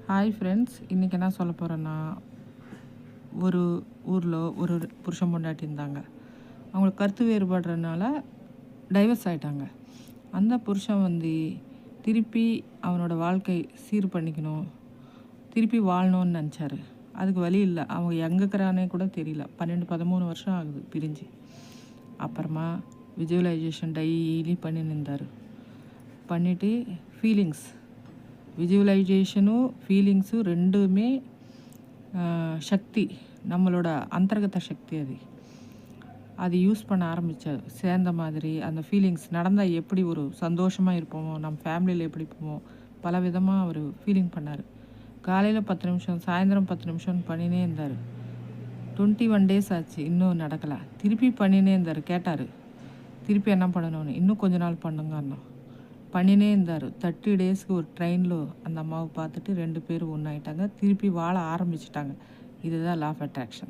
Hi friends, இன்றைக்கி என்ன சொல்ல போகிறேன்னா, ஒரு ஊரில் ஒரு புருஷன் பொண்டாட்டி இருந்தாங்க. அவங்களுக்கு கருத்து வேறுபடுறதுனால டைவர்ஸ் ஆகிட்டாங்க. அந்த புருஷன் திருப்பி அவனோட வாழ்க்கை சீர் பண்ணிக்கணும், திருப்பி வாழணும்னு நினச்சாரு. அதுக்கு வழி இல்லை. அவங்க எங்கே இருக்கிறானே கூட தெரியல. 12-13 வருஷம் ஆகுது பிரிஞ்சு. அப்புறமா விஜுவலைசேஷன் டெய்லி பண்ணின்னு இருந்தார். பண்ணிவிட்டு விஜுவலைசேஷனும் ஃபீலிங்ஸும் ரெண்டுமே சக்தி, நம்மளோட அந்தர்கத சக்தி. அது யூஸ் பண்ண ஆரம்பித்தார். சேர்ந்த மாதிரி அந்த ஃபீலிங்ஸ் நடந்தால் எப்படி ஒரு சந்தோஷமாக இருப்போமோ, நம்ம ஃபேமிலியில் எப்படி இருப்போமோ, பல விதமாக அவர் ஃபீலிங் பண்ணார். காலையில் 10 நிமிஷம், சாயந்தரம் 10 நிமிஷம்னு பண்ணினே இருந்தார். 21 days ஆச்சு, இன்னும் நடக்கலை. திருப்பி பண்ணினே இருந்தார். கேட்டார் திருப்பி என்ன பண்ணணும்னு. இன்னும் கொஞ்ச நாள் பண்ணுங்கன்னோம். பண்ணினே இருந்தார். 30 daysக்கு ஒரு ட்ரெயினில் அந்த அம்மாவை பார்த்துட்டு 2 பேரும் ஒன்றாயிட்டாங்க. திருப்பி வாழ ஆரம்பிச்சிட்டாங்க. இதுதான் லா ஆஃப் அட்ராக்ஷன்.